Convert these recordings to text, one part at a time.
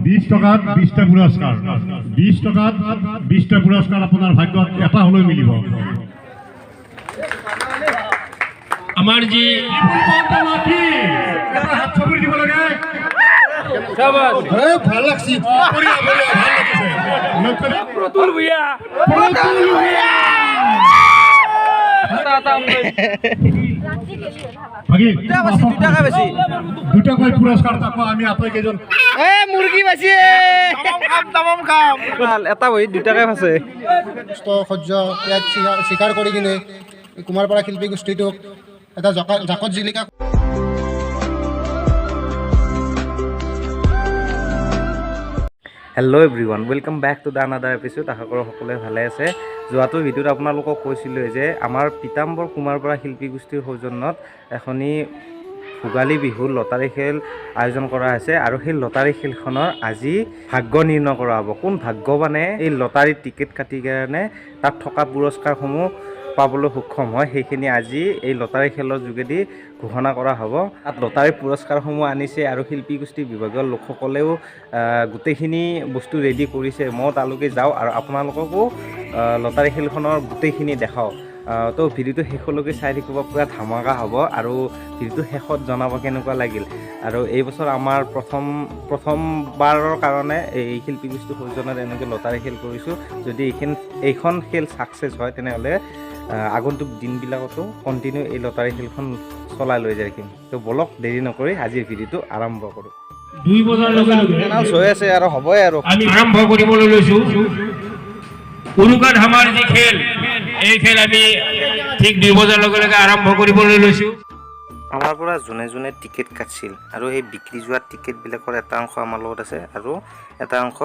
20 টকাত 20টা পুৰস্কাৰ 20 টকাত 20টা পুৰস্কাৰ আপোনাৰ ভাগ্যত এটা হলৈ মিলিব আমাৰ যি এটা হাত ছবি দিব লাগে শাবাশ ভাল লাগছি বঢ়িয়া ভাল লাগিছে প্রতুল ভূঁইয়া দুটা কয় পুৰস্কাৰ তাকো আমি আপোনাক কেজন মুরগি বাঁচিয়ে তামাম খাম এটা বহি দুটাকে আছে কষ্ট সহ্য ত্যাগ স্বীকাৰ কৰি কিনে কুমাৰপাৰা শিল্পী গোষ্ঠীটোক এটা জাকত জিলিকা hello' everyone welcome back to the another episode আশা কৰোঁ সকলোৱে ভালে আছে যোৱাটো ভিডিঅ'ত আপোনালোকক কৈছিলোঁ যে আমাৰ পীতাম্বৰ কুমাৰপাৰা শিল্পী গোষ্ঠীৰ সৌজন্যত এখনি ভোগালী বিহুৰ লটাৰী খেল আয়োজন কৰা হৈছে আৰু সেই লটাৰী খেলখনৰ আজি ভাগ্য নিৰ্ণয় কৰা হ'ব কোন ভাগ্যৱানে এই লটাৰীৰ টিকেট কাটি কাৰণে তাত থকা পুৰস্কাৰসমূহ পাবলৈ সক্ষম হয় সেইখিনি আজি এই লটাৰী খেলৰ যোগেদি ঘোষণা কৰা হ'ব তাত লটাৰীৰ পুৰস্কাৰসমূহ আনিছে আৰু শিল্পী গোষ্ঠী বিভাগৰ লোকসকলেও গোটেইখিনি বস্তু ৰেডি কৰিছে মই তালৈকে যাওঁ আৰু আপোনালোককো লটাৰী খেলখনৰ গোটেইখিনি দেখাওঁ তো ভিডিঅ'টো শেষলৈকে চাই থাকিব পুৰা ধামাকা হ'ব আৰু ভিডিঅ'টো শেষত জনাব কেনেকুৱা লাগিল আৰু এই বছৰ আমাৰ প্ৰথমবাৰৰ কাৰণে এই শিল্পী গোষ্ঠী সৌজন্যত এনেকৈ লটাৰী খেল কৰিছোঁ যদি এইখন খেল ছাকচেছ হয় তেনেহ'লে আগন্তুক দিনবিলাকতো কণ্টিনিউ এই লটাৰী খেলখন চলাই লৈ যাই থাকিম তো বলক দেৰি নকৰি আজিৰ ভিডিঅ'টো আৰম্ভ কৰোঁ 2 বজাৰ লগে লগে হৈ আছে আৰু হ'বই আৰু আমি আৰম্ভ কৰিবলৈ লৈছোঁ উৰুকা ধামাৰ যি খেল এই খেল আমি ঠিক 2 বজাৰ লগে লগে আৰম্ভ কৰিবলৈ লৈছোঁ আমাৰ পৰা যোনে যোনে টিকেট কাটছিল আৰু সেই বিক্ৰী যোৱা টিকেটবিলাকৰ এটা অংশ আমাৰ লগত আছে আৰু এটা অংশ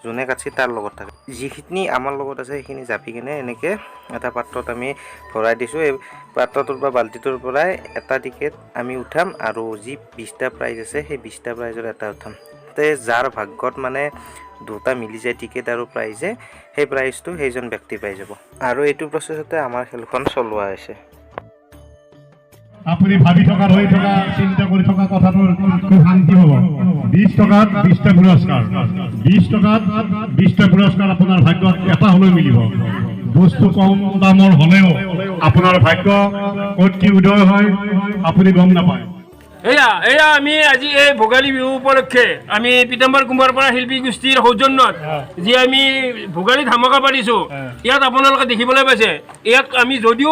যোনে কাটছি তাৰ লগত থাকে যিখিনি আমাৰ লগত আছে সেইখিনি জাপি কিনে এনেকৈ এটা পাত্ৰত আমি ভৰাই দিছোঁ এই পাত্ৰটোৰ বা বাল্টিটোৰ পৰাই এটা টিকেট আমি উঠাম আৰু যি 20টা প্ৰাইজ আছে সেই 20টা প্ৰাইজৰ এটা উঠাম তাতে যাৰ ভাগ্যত মানে দুটা মিলি যায় টিকেট আৰু প্ৰাইজে সেই প্ৰাইজটো সেইজন ব্যক্তি পাই যাব আৰু এইটো প্ৰচেছতে আমাৰ খেলখন চলোৱা হৈছে আপুনি ভাবি থকা হৈ থকা চিন্তা কৰি থকা কথাটোৰ খুব শান্তি হ'ব 20 টকাত 20টা পুৰস্কাৰ 20 টকাত 20টা পুৰস্কাৰ আপোনাৰ ভাগ্যত এটা হলৈ মিলিব বস্তু কম দামৰ হ'লেও আপোনাৰ ভাগ্য ক'ত কি উদয় হয় আপুনি গম নাপায় এয়া আমি আজি এই ভোগালী বিহু উপলক্ষে আমি পীতাম্বৰ কুমাৰপাৰা শিল্পী গোষ্ঠীৰ সৌজন্যত যি আমি ভোগালী ধামাকা পাতিছোঁ ইয়াত আপোনালোকে দেখিবলৈ পাইছে ইয়াত আমি যদিও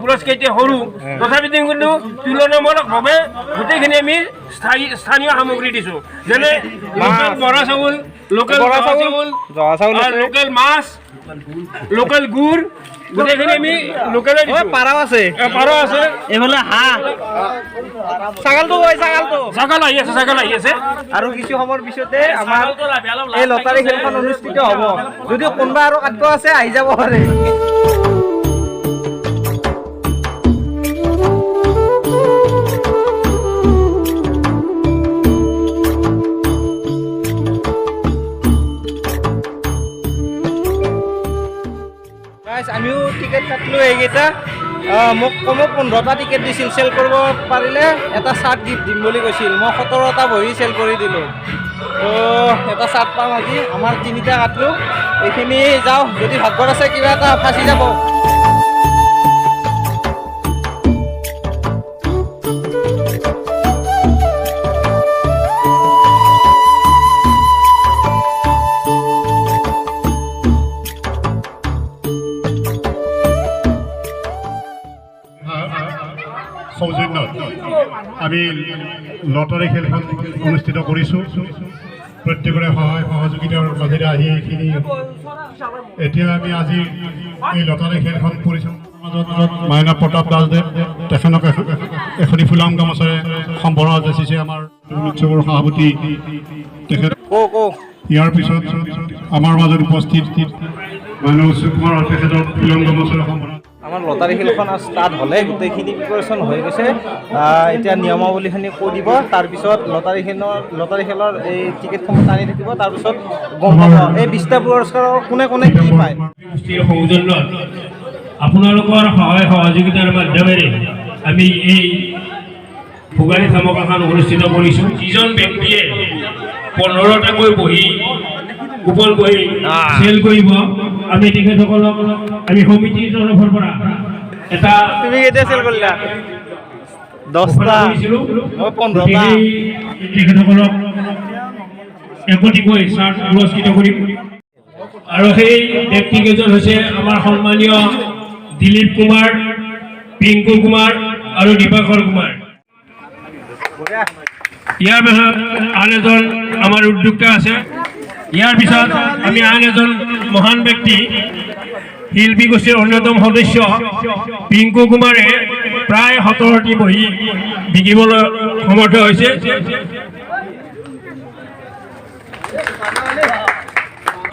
পুৰস্কাৰ এতিয়া সৰু তথাপিতো কিন্তু তুলনামূলকভাৱে গোটেইখিনি আমি স্থানীয় সামগ্ৰী দিছোঁ যেনে লোকেল বৰা চাউল লোকেল চাউল লোকেল মাছ লোকেল গুড় গোটেইখিনি আমি লোকেলে দিছোঁ পাৰাও আছে এইফালে হাঁহ ছাগল আহি আছে আৰু কিছু সময়ৰ পিছতে আমাৰ এই লটাৰী খেলখন অনুষ্ঠিত হ'ব যদি কোনোবা আৰু কাটক আছে আহি যাব পাৰে আমিও টিকেট কাটিলোঁ এইকেইটা মোক কমেও 15টা টিকেট দিছিল চেল কৰিব পাৰিলে এটা চাৰ্ট গিফ্ট দিম বুলি কৈছিল মই 17টা বহি চেল কৰি দিলোঁ তো এটা চাৰ্ট পাম আজি আমাৰ 3টা কাটিলোঁ এইখিনি যাওঁ যদি ভাগ্যত আছে কিবা এটা ফাঁচি যাব সৌজন্যত আমি লটাৰী খেলখন অনুষ্ঠিত কৰিছোঁ প্ৰত্যেকৰে সহায় সহযোগিতাৰ মাজেৰে আহি এইখিনি এতিয়া আমি আজি এই লটাৰী খেলখন পৰিচালনাৰ মাজত মাইনা প্ৰতাপ দাসদেৱ তেখেতক এখনি ফুলাম গামোচাৰে সম্বৰ্ধনা যাচিছে আমাৰ উৎসৱৰ সভাপতি তেখেত ইয়াৰ পিছত আমাৰ মাজত উপস্থিত মাইনা উৎসৱ কুমাৰ তেখেতৰ ফুলাম গামোচাৰে সম্বৰ্ধনা আমাৰ লটাৰী খেলখন ষ্টাৰ্ট হ'লে গোটেইখিনি প্ৰিপাৰেশ্যন হৈ গৈছে এতিয়া নিয়মাৱলীখিনি কৈ দিব তাৰপিছত লটাৰী খেলৰ এই টিকেটসমূহ টানি থাকিব তাৰপিছত গম পাব এই 20টা পুৰস্কাৰৰ কোনে কোনে কি পায় সৌজন্যত আপোনালোকৰ সহায় সহযোগিতাৰ মাধ্যমেৰে আমি এই ভোগালী ধামাকাখন অনুষ্ঠিত কৰিছোঁ যিজন ব্যক্তিয়ে 15টাকৈ বহি কুপন বহি চেল কৰিব আমি তেখেতসকলক আমি সমিতিৰ তৰফৰ পৰা এটা তুমি কেতিয়া চেল কৰিলা 10টা মই 15টা তেখেতসকলক একোটিকৈ চাৰ্ট পুৰস্কৃত কৰিম আৰু সেই ব্যক্তিকেইজন হৈছে আমাৰ সন্মানীয় দিলীপ কুমাৰ পিংকু কুমাৰ আৰু দীপাকৰ কুমাৰ ইয়াৰ পিছত আন এজন আমাৰ উদ্যোক্তা আছে ইয়াৰ পিছত আমি আন এজন মহান ব্যক্তি শিল্পী গোষ্ঠীৰ অন্যতম সদস্য পিংকু কুমাৰে প্ৰায় 17টি বহি বিকিবলৈ সমৰ্থ হৈছে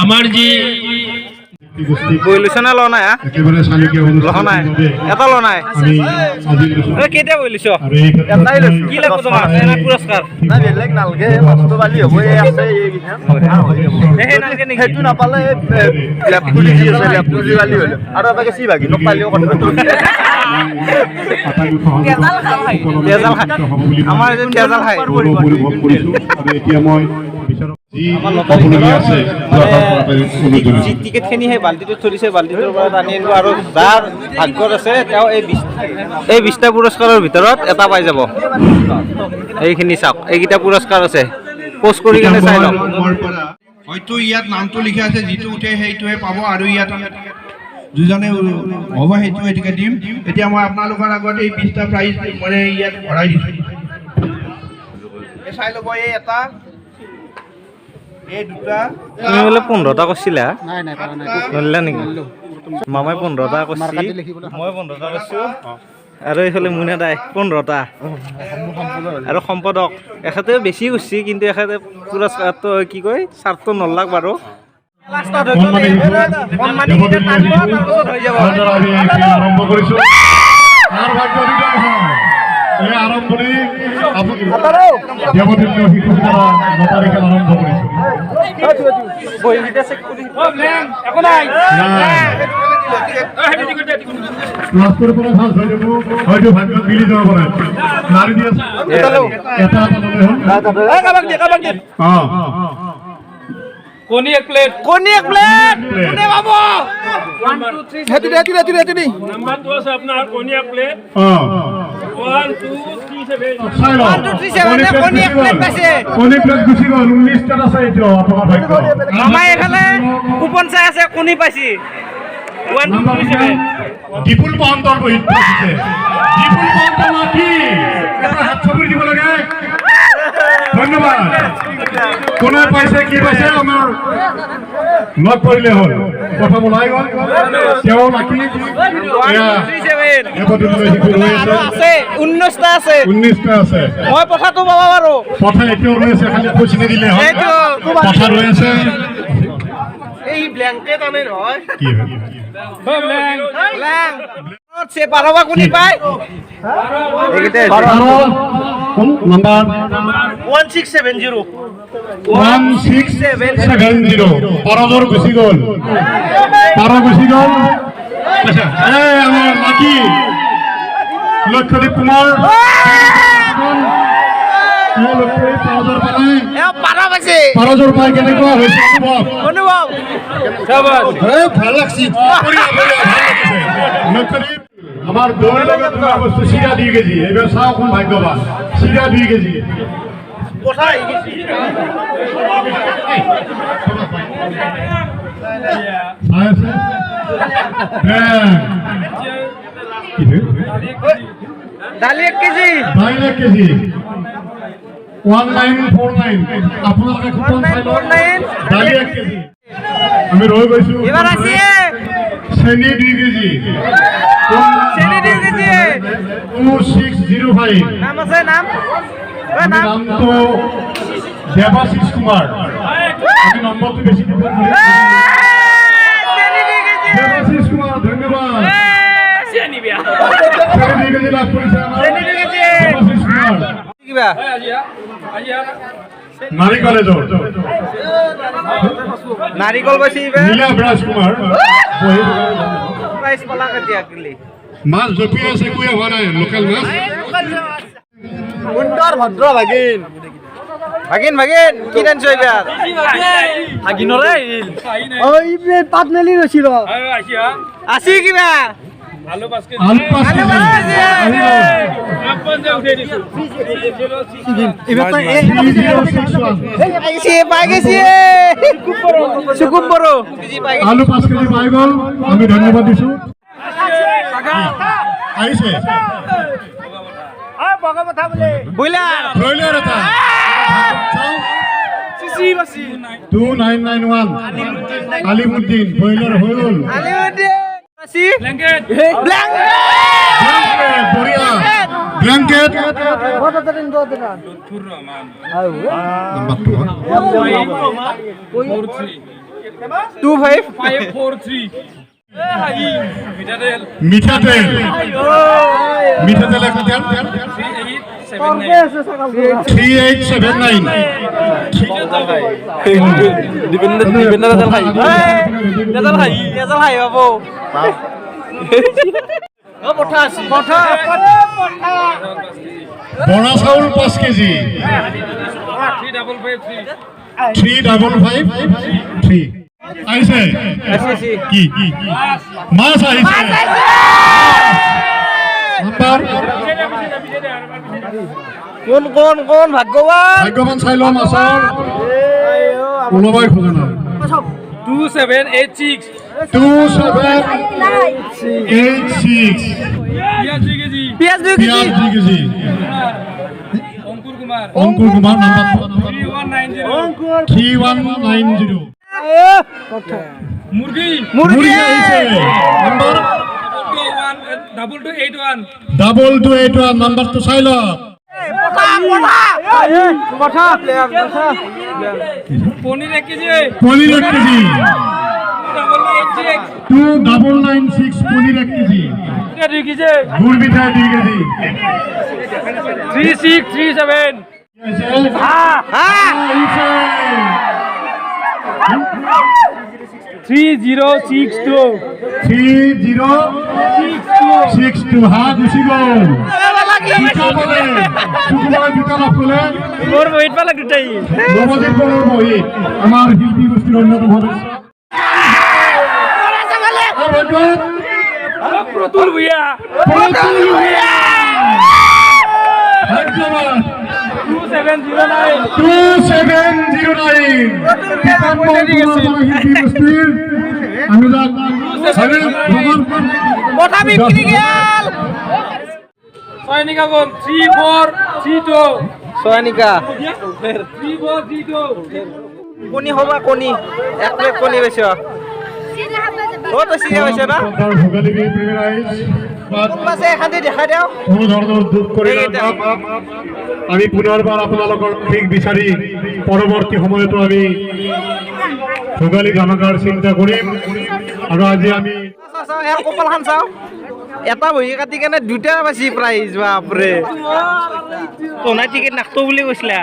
আমাৰ যি বইলিছনা ল নাই একেবাৰে চালিকা লহ নাই এটা ল নাই আমি আজি ঐ কেতিয়া বইলিছ আৰু এই ক্ষেত্ৰত কি লাগিব তোমাক এনে পুৰস্কাৰ না বেলেগ নালগে মস্ত বালি হ'ব এই আছে এই নালকে নেকি সেইটো নাপালে লেপটুলি যি আছে লেপটুলি বালি হ'ল আৰু এটাকে চি ভাগি নপালিও কথা তেজাল খাই আমাৰ এজন তেজাল খাই অনুভৱ কৰিছোঁ আৰু এতিয়া মই বিচাৰক যি আপুনিয়া আছে যি টিকেটখিনি সেই বাল্টিটোত থৈছে বাল্টিটোৰ পৰা টানি আনিব আৰু যাৰ ভাগ্যত আছে তেওঁ এই 20টা পুৰস্কাৰৰ ভিতৰত এটা পাই যাব এইখিনি চাওক এইকেইটা পুৰস্কাৰ আছে পোষ্ট কৰি কেনে চাই লওক হয়তো ইয়াত নামটো লিখা আছে যিটো উঠে সেইটোৱে পাব আৰু ইয়াত দুজনে হ'ব সেইটো এটিকে দিম এতিয়া মই আপোনালোকৰ আগত এই 20টা প্ৰাইজ মানে ইয়াত ভৰাই দিছোঁ চাই ল'ব এই এটা এই দুটা তুমি বোলে 15টা কৈছিলা নাই নাই পাৰা নাই নলিলা নেকি মামাই 15টা কৈছি মই 15টা কৈছোঁ আৰু এইফালে মুনা দাই 15টা আৰু সম্পাদক এখেতে বেছি কৈছি কিন্তু এখেতে পুৰস্কাৰটো কি কয় চাৰ্টটো নলাক বাৰু আৰম্ভ কৰিছোঁ তাৰ ভাগ্য অধিকাৰ হয় এই আৰম্ভণি দেৱদীপ্য শিশু দ্বাৰা লটাৰী খেল আৰম্ভ কৰিছোঁ লাষ্টৰ পৰা ভাল হৈ যাব হয়তো ভাগ্য মিলি যাব পাৰে নাৰী দি আছে এটা ল'লে হ'ল কণী এক প্লেট কোনে প্লেট কোনে পাব নাম্বাৰটো আছে আপোনাৰ কণী এক প্লেট 1 2 3 7 চাই লওক 1 2 3 7 কোনে প্লেট পাইছে কণী প্লেট গুচি গ'ল 19টা আছে এইটো আপোনাৰ ভাগ্য মামাই এফালে কুপন চাই আছে কোনি পাইছি 1 2 3 7 বিপুল পাউণ্ডৰ বহিত পাইছে বিপুল পাউণ্ডৰ মাটি এটা হাত চুৰি দিব লাগে ধন্যবাদ কোনে পাইছে কি পাইছে আমাৰ লগ কৰিলে হ'ল প্ৰথম ওলাই গ'ল তেওঁ লাকি আছে 19টা আছে 19টা আছে মই পঠাটো পাবা বাৰু কথা এতিয়াও ৰৈ আছে খালি পইচা নিদিলে হ'ল এইটো কথা ৰৈ আছে এই ব্ল্যাঙ্কেট আনে নহয় কি লেং সে পাৰবা কোনি পায় এইকেইটা নাম্বাৰ 1670 1670 পৰমৰ গুচি গ'ল আচ্ছা এই আমাৰ লাকি লক্ষদীপ কুমাৰ পাৰা পাইছে 5,000 পাই কেনেকুৱা হৈছে অনুভৱ ভাল লাগছে লক্ষদীপ আমার দৌড় লাগে তোমার বস্তু সিরা 2 কেজি এবার চাও কোন ভাগ্যবান সিরা 2 কেজি কোথায় গেছি ডালি 1 কেজি 2 কেজি 1949 আপনারা কুপন পাইলো ডালি 1 কেজি আমি রয়ে গইছো এবার আসি চেনি 2 কেজি চেনি 2 কেজি 2605 নাম আছে নাম নাম তো দেবাশিস কুমার আমি নম্বরটি বেশি দিব দেবাশিস কুমার ধন্যবাদ চেনি বিয়া চেনি 2 কেজি লাভ করেছে আমার চেনি 2 কেজি দেবাশিস কুমার কিবা আজি নারিকলে জোর নাৰিকল পাইছি ইবা নীলা ৰাজকুমাৰ প্ৰাইস পালা কেতিয়া গলি মাছ জপি আছে কুয়ে হোৱা নাই লোকেল মাছ সুন্দৰ ভদ্ৰ ভাগিন ভাগিন ভাগিন কি টানছ এইবাৰ ভাগিনৰে পাত মেলি ৰৈছিল আছে কিবা আলু 5 কেজি পাই গেছি চুকুব বড়ো আলু 5 কেজি পাই গ'ল আমি ধন্যবাদ দিছো আহিছে ব্ৰইলাৰ ব্ৰইলাৰ এটা 2991 আলিমুদ্দিন ব্ৰইলাৰ হৈ গ'ল ব্লেংকেট বঢ়িয়া ব্লেংকেট মিঠাতেল মিঠাতেল একটা দেন 3879 বৰা চাউল 5 কেজি 3553 আহিছে কি মাছ আহিছে নাম্বাৰ কোন ভাগ্যৱান ভাগ্যৱান চাই লওঁ মাছৰ ওলবাই খোজা নাই 2786 2786 পিঁয়াজ 2 পিঁয়াজ 2 কেজি অংকুৰ কুমাৰ নাম্বাৰ 3190 মুৰ্গী আহিছে নাম্বাৰ 2281 নাম্বাৰটো চাই লওক পনির 1 কেজি পনির 1 কেজি 2996 পনির 1 কেজি 2 কেজি গুড় মিঠাই 2 কেজি 3637 3062 3062 হা গুছি গ'ল আমার শিল্পী গোষ্ঠীর অন্যতম প্রতুল ভূঁইয়া 3432 চয়নিকা কণী হবা কণী 1 প্লেট কণী বেছো ও তো চিনে পাইছ না ভোগালী বিহু প্ৰিমিয়াৰাইজ পাছে এখান দেখা দিও কোনো ধৰণৰ দুখ কৰি আমি পুনৰবাৰ আপোনালোকৰ ঠিক বিচাৰি পৰৱৰ্তী সময়তো আমি ভোগালী ধামাকাৰ চিন্তা কৰিম আৰু আজি আমি কপাল খান চাও এটা বহি কাটি কেনে দুটা পাইছি প্ৰাইজ বাপৰে তোনাই টিকেট নাখতো বুলি কৈছিলা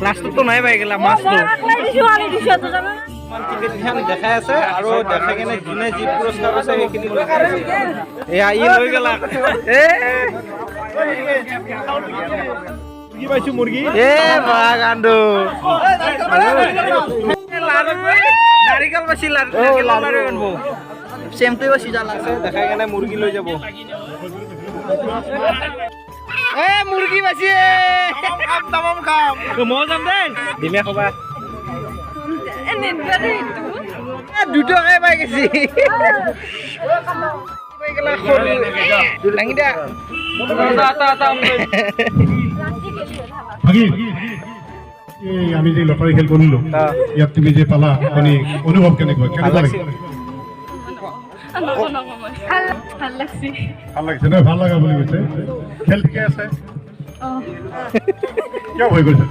লাষ্টত তো নাই পাই গেলা মাছটো টিকেট খান দেখাই আছে আৰু দেখাই কেনে যোনে যি পুৰস্কাৰ আছে সেইখিনি এয়া ই লৈ গেলা মুৰ্গী পাইছো মুৰ্গী বাগান্দো নাৰিকল পাইছি নাৰিকল আনবো চেমটো পাইছি যা লাগছে দেখাই কেনে মুৰ্গী লৈ যাব মুৰ্গী পাইছি খাম মই যাম দেই দিমে খবা দুটাকে পাই গেছি আমি যে লটাৰী খেল কৰিলো ইয়াত তুমি যে পালা অনুভৱ কেনেকুৱা কেনেকুৱা লাগিছে ভাল লাগছে ভাল লাগিছে নহয় ভাল লগা বুলি কৈছে খেল ঠিকে আছে কিয় হৈ গৈছে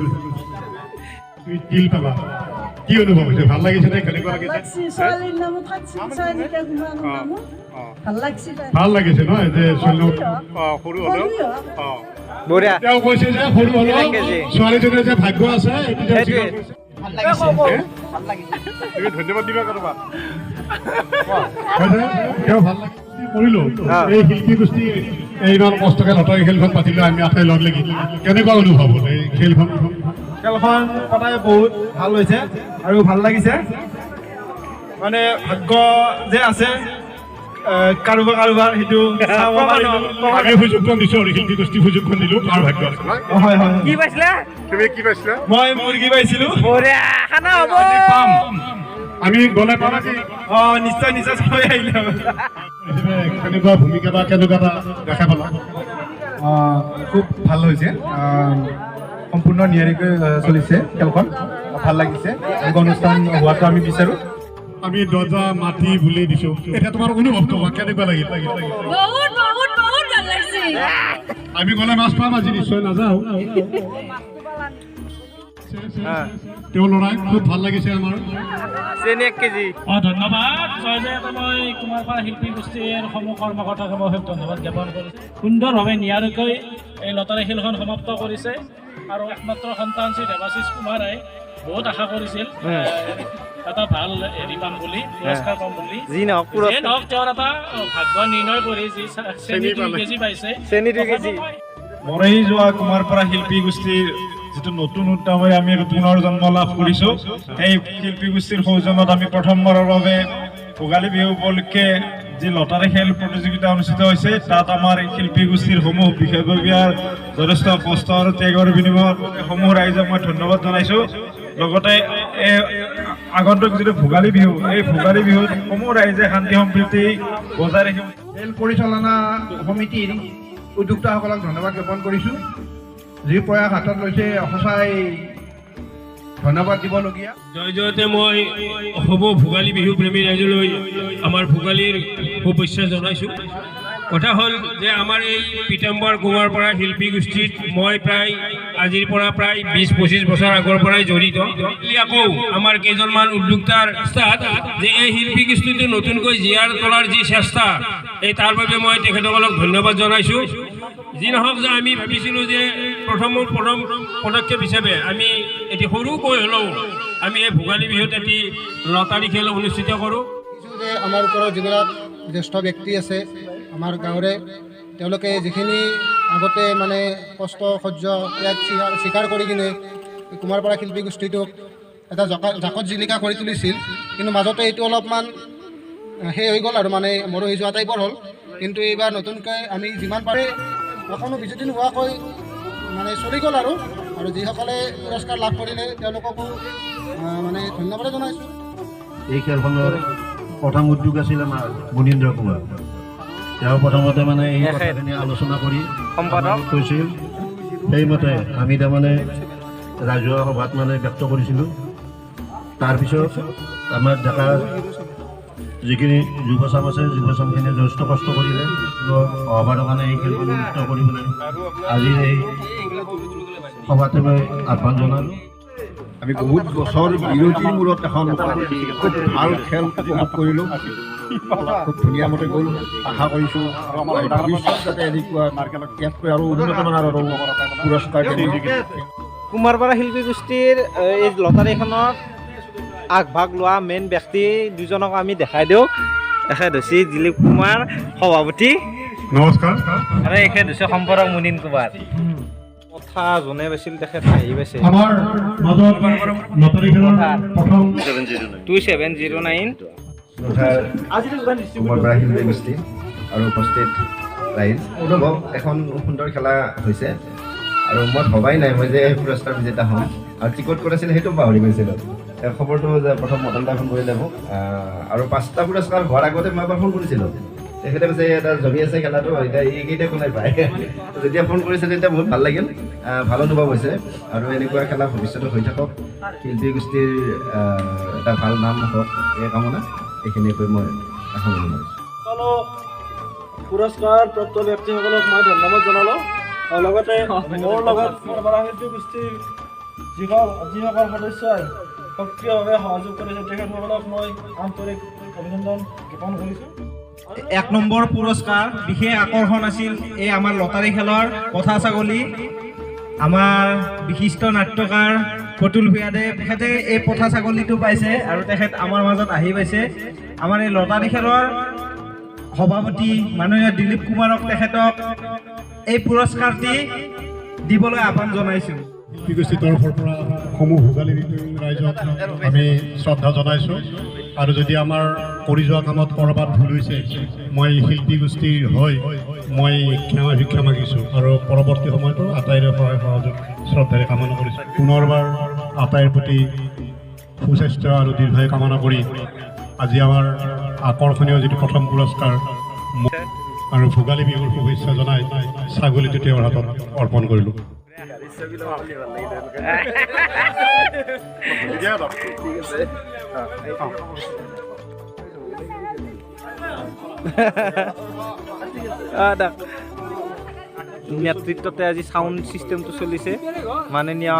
তুমি তিল পালা কি অনুভৱ হৈছে ভাল লাগিছে নে কেনেকুৱা লাগিছে ভাল লাগিছে নহয় যে সৰু হ'লেও বঢ়িয়া তেওঁ কৈছে যে সৰু হ'লেও ছোৱালীজনীৰ যে ভাগ্য আছে তুমি ধন্যবাদ দিবা কাৰোবাক তেওঁ ভাল লাগিছে কৰিলো এই শিল্পী গোষ্ঠী ইমান কষ্টকে লটাৰী খেলখন পাতিলো আমি আটাই লগ লাগি কেনেকুৱা অনুভৱ হ'ল এই খেলখন খেলখন সদায় বহুত ভাল হৈছে আৰু ভাল লাগিছে মানে ভাগ্য যে আছে কাৰোবাৰ সেইটো চাব পাৰিলোঁ। আমি সুযোগখন দিছোঁ আৰু শিল্পী গোষ্ঠী সুযোগখন দিলোঁ আৰু ভাগ্য আছে। হয় হয় কি পাইছিলা তুমি কি পাইছিলা? মই মুৰ্গী পাইছিলোঁ। বঢ়িয়া খানা হ'ব পাম আমি গ'লে পাম আজি। নিশ্চয় নিশ্চয় চাব আহিলে কেনেকুৱা ভূমিকা বা কেনেকুৱা এটা দেখা পালা? খুব ভাল হৈছে সম্পূৰ্ণ নিয়াৰিকৈ চলিছে খেলখন ভাল লাগিছে এনেকুৱা অনুষ্ঠান হোৱাটো আমি বিচাৰোঁ। আমি দৰ্জা মাটি বুলি দিছোঁ এতিয়া তোমাৰ অনুভৱটো কেনেকুৱা লাগিল? বহুত বহুত বহুত ভাল লাগছে আমি গ'লে মাছ পাম আজি নিশ্চয় নাযাওঁ। তেওঁ ল'ৰাই খুব ভাল লাগিছে আমাৰ। চেনি 1 কেজি। ধন্যবাদ জয়জয়তে মই কুমাৰপাৰা শিল্পী গোষ্ঠীৰ সমূহ কৰ্মকৰ্তাকে মই ধন্যবাদ জ্ঞাপন কৰিছোঁ। সুন্দৰভাৱে নিয়াৰিকৈ এই লটাৰী খেলখন সমাপ্ত কৰিছে আৰু একমাত্ৰ সন্তান শ্ৰী দেৱাশীষ কুমাৰে বহুত আশা কৰিছিল এটা ভাল হেৰি পাম বুলি পুৰস্কাৰ পাম বুলি। যি নহওক তেওঁৰ এটা ভাগ্য নিৰ্ণয় কৰি যি চেনি 2 কেজি পাইছে। চেনি 2 কেজি। মৰহি যোৱা কুমাৰপাৰা শিল্পী গোষ্ঠীৰ যিটো নতুন উদ্যমে আমি পুনৰ জন্ম লাভ কৰিছোঁ সেই শিল্পী গোষ্ঠীৰ সৌজন্যত আমি প্ৰথমবাৰৰ বাবে ভোগালী বিহু উপলক্ষে যি লটাৰী খেল প্ৰতিযোগিতা অনুষ্ঠিত হৈছে তাত আমাৰ শিল্পী গোষ্ঠীৰ সমূহ বিশেষজ্ঞৰ যথেষ্ট কষ্ট আৰু ত্যাগৰ বিনিময়ত সমূহ ৰাইজক মই ধন্যবাদ জনাইছোঁ। লগতে আগন্তুক যিটো ভোগালী বিহু এই ভোগালী বিহুত সমূহ ৰাইজে শান্তি সম্প্ৰীতি বজাই ৰাখিব। খেল পৰিচালনা সমিতিৰ উদ্যোক্তাসকলক ধন্যবাদ জ্ঞাপন কৰিছোঁ। যি প্ৰয়াস হাতত লৈছে সঁচাই ধন্যবাদ দিবলগীয়া। জয়জয়তে মই হ'ব ভোগালী বিহু প্ৰেমী ৰাইজলৈ আমাৰ ভোগালীৰ শুভেচ্ছা জনাইছোঁ। কথা হ'ল যে আমাৰ এই পীতাম্বৰ কুমাৰপাৰা শিল্পী গোষ্ঠীত মই আজিৰ পৰা প্ৰায় 20-25 বছৰ আগৰ পৰাই জড়িত। আকৌ আমাৰ কেইজনমান উদ্যোক্তাৰ যে এই শিল্পী গোষ্ঠীটো নতুনকৈ জীয়াৰ তোলাৰ যি চেষ্টা তাৰ বাবে মই তেখেতসকলক ধন্যবাদ জনাইছোঁ। যি নহওক যে আমি ভাবিছিলোঁ যে প্ৰথম পদক্ষেপ হিচাপে আমি এটি সৰুকৈ হ'লেও আমি এই ভোগালী বিহুত এটি লটাৰী খেল অনুষ্ঠিত কৰোঁ। যে আমাৰ ওপৰত যিবিলাক জ্যেষ্ঠ ব্যক্তি আছে আমাৰ গাঁৱৰে তেওঁলোকে যিখিনি আগতে মানে কষ্ট সহ্য ত্যাগ স্বীকাৰ কৰি কিনে কুমাৰপাৰা শিল্পী গোষ্ঠীটোক এটা জাকত জিলিকা কৰি তুলিছিল, কিন্তু মাজতে এইটো অলপমান সেই হৈ গ'ল আৰু মানে মৰহি যোৱা টাইপৰ হ'ল। কিন্তু এইবাৰ নতুনকৈ আমি যিমান পাৰে অকণো বিজুতি নোহোৱাকৈ মানে চলি গ'ল আৰু যিসকলে পুৰস্কাৰ লাভ কৰিলে তেওঁলোককো মানে ধন্যবাদ জনাইছোঁ। এই খেলখনৰ প্ৰথম উদ্যোগ আছিল আমাৰ মুনীন্দ্ৰ কুমাৰ। তেওঁ প্ৰথমতে মানে এই কথাখিনি আলোচনা কৰি সম্পাদক কৈছিল, সেইমতে আমি তাৰমানে ৰাজহুৱা সভাত মানে ব্যক্ত কৰিছিলোঁ। তাৰপিছত আমাৰ ডেকা যিখিনি যুৱচাম আছে যুৱচামখিনিয়ে যথেষ্ট কষ্ট কৰিলে সভাৰ মানে এই খেলখন অনুষ্ঠিত কৰিবলৈ আজিৰ এই সভাতে মই আহ্বান জনালোঁ। আমি বহুত বছৰ বিৰতিৰ মূৰত এখন খুব ভাল খেল উপভোগ কৰিলোঁ। খুব ধুনীয়া মতে গ'ল। আশা কৰিছোঁ ভৱিষ্যত যাতে এনেকুৱা ইয়াতকৈ আৰু উন্নতমানৰ আৰু পুৰস্কাৰ কুমাৰপাৰা শিল্পী গোষ্ঠীৰ এই লটাৰীখনত আগভাগ লোৱা মেইন ব্যক্তি দুজনক আমি দেখাই দিওঁ। এখেত হৈছে দিলীপ কুমাৰ সভাপতি, নমস্কাৰ। আৰু এখেত হৈছে সম্পাদক মুনীন কুমাৰ। কথা যোনে পাইছিল তেখেত আহি পাইছে। আমাৰ মাজত লটাৰী খেলৰ প্ৰথম 2709 কুমাৰপাৰা শিল্পী গোষ্ঠী আৰু উপস্থিত ৰাইজ এখন সুন্দৰ খেলা হৈছে আৰু মই ভবাই নাই মই যে এই পুৰস্কাৰ বিজেতা হ'ম আৰু টিকট কৰিছিল সেইটো পাহৰি গৈছিলোঁ। খবৰটো যে প্ৰথম মদনদা ফোন কৰিলে মোক আৰু 5টা পুৰস্কাৰ হোৱাৰ আগতে মই এবাৰ ফোন কৰিছিলোঁ। তেখেতে কৈছে এটা জমি আছে খেলাটো এতিয়া এইকেইটা কোনে পায়। যেতিয়া ফোন কৰিছে তেতিয়া বহুত ভাল লাগিল, ভাল অনুভৱ হৈছে আৰু এনেকুৱা খেলা ভৱিষ্যতে হৈ থাকক, শিল্পী গোষ্ঠীৰ এটা ভাল নাম হওক এই কামনা এইখিনি কৈ মই সামৰণি মাৰিছোঁ। সকলো পুৰস্কাৰ প্ৰাপ্ত ব্যক্তিসকলক মই ধন্যবাদ জনালোঁ। আৰু লগতে মোৰ লগত কুমাৰপাৰা শিল্পী গোষ্ঠীৰ যিসকল সদস্যই সক্ৰিয়ভাৱে সহযোগ কৰিছে তেখেতসকলক মই আন্তৰিক অভিনন্দন জ্ঞাপন কৰিছোঁ। 1 নম্বৰ পুৰস্কাৰ বিশেষ আকৰ্ষণ আছিল এই আমাৰ লটাৰী খেলৰ কথা ছাগলী। আমাৰ বিশিষ্ট নাট্যকাৰ প্ৰতুল ভূঞাদে তেখেতে এই পথা ছাগলীটো পাইছে আৰু তেখেত আমাৰ মাজত আহি পাইছে। আমাৰ এই লটাৰী খেলৰ সভাপতি মাননীয় দিলীপ কুমাৰক তেখেতক এই পুৰস্কাৰটি দিবলৈ আহ্বান জনাইছোঁ। শিল্পী গোষ্ঠীৰ তৰফৰ পৰা সমূহ ভোগালী বিহু ৰাইজক আমি শ্ৰদ্ধা জনাইছোঁ আৰু যদি আমাৰ কৰি যোৱা কামত ক'ৰবাত ভুল হৈছে মই শিল্পী গোষ্ঠীৰ হৈ মই ক্ষমা ভিক্ষা মাগিছোঁ আৰু পৰৱৰ্তী সময়তো আটাইৰে সহায় সহযোগ শ্ৰদ্ধাৰে কামনা কৰিছোঁ পুনৰবাৰ আটাইৰ প্ৰতি সুস্বাস্থ্য আৰু দীৰ্ঘায়ু কামনা কৰি আজি আমাৰ আকৰ্ষণীয় যিটো প্ৰথম পুৰস্কাৰ আৰু ভোগালী বিহুৰ শুভেচ্ছা জনাই ছাগলীটো তেওঁৰ হাতত অৰ্পণ কৰিলোঁ নেতৃত্বতে আজি সাউণ্ড চিষ্টেমটো চলিছে মাননীয়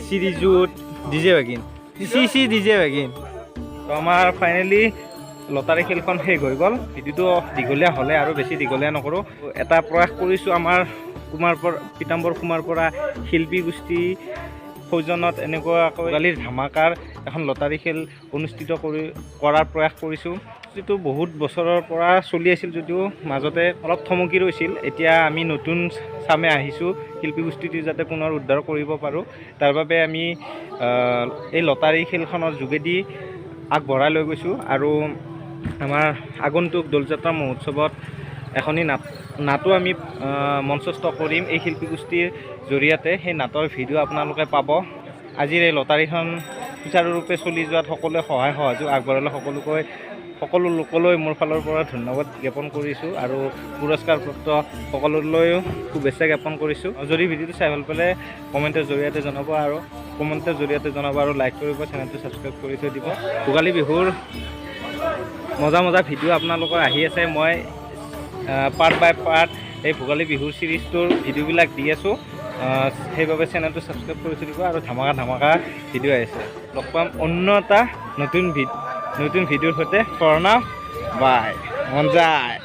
শ্ৰীযুত ডিজে ভাগিন ডিজে ভাগিন তো আমাৰ ফাইনেলি লটাৰী খেলখন শেষ হৈ গ'ল ভিডিঅ'টো দীঘলীয়া হ'লে আৰু বেছি দীঘলীয়া নকৰোঁ এটা প্ৰয়াস কৰিছোঁ আমাৰ পীতাম্বৰ কুমাৰ পৰা শিল্পী গোষ্ঠী সৌজন্যত এনেকুৱাকৈ ভোগালীৰ ধামাকাৰ এখন লটাৰী খেল অনুষ্ঠিত কৰাৰ প্ৰয়াস কৰিছোঁ যিটো বহুত বছৰৰ পৰা চলি আছিল যদিও মাজতে অলপ থমকি ৰৈছিল এতিয়া আমি নতুন চামে আহিছোঁ শিল্পী গোষ্ঠীটো যাতে পুনৰ উদ্ধাৰ কৰিব পাৰোঁ তাৰ বাবে আমি এই লটাৰী খেলখনৰ যোগেদি আগবঢ়াই লৈ গৈছোঁ আৰু আমাৰ আগন্তুক দৌলযাত্ৰা মহোৎসৱত এখনি নাটো আমি মঞ্চস্থ কৰিম এই শিল্পী গোষ্ঠীৰ জৰিয়তে সেই নাটৰ ভিডিঅ' আপোনালোকে পাব আজিৰ এই লটাৰীখন সুচাৰুৰূপে চলি যোৱাত সকলোৱে সহায় সহযোগ আগবঢ়ালে সকলো লোকলৈ মোৰ ফালৰ পৰা ধন্যবাদ জ্ঞাপন কৰিছোঁ আৰু পুৰস্কাৰপ্ৰাপ্ত সকলোলৈও শুভেচ্ছা জ্ঞাপন কৰিছোঁ যদি ভিডিঅ'টো চাই ভাল পালে কমেণ্টৰ জৰিয়তে জনাব আৰু লাইক কৰিব চেনেলটো ছাবস্ক্ৰাইব কৰি থৈ দিব ভোগালী বিহুৰ মজা ভিডিঅ' আপোনালোকৰ আহি আছে মই পাৰ্ট বাই পাৰ্ট এই ভোগালী বিহুৰ চিৰিজটোৰ ভিডিঅ'বিলাক দি আছোঁ সেইবাবে চেনেলটো ছাবস্ক্ৰাইব কৰি থৈ দিব আৰু ধামাকা ভিডিঅ' আহিছে লগ পাম অন্য এটা নতুন ভিডিঅ'ৰ সৈতে প্ৰণাম বাই মন যায়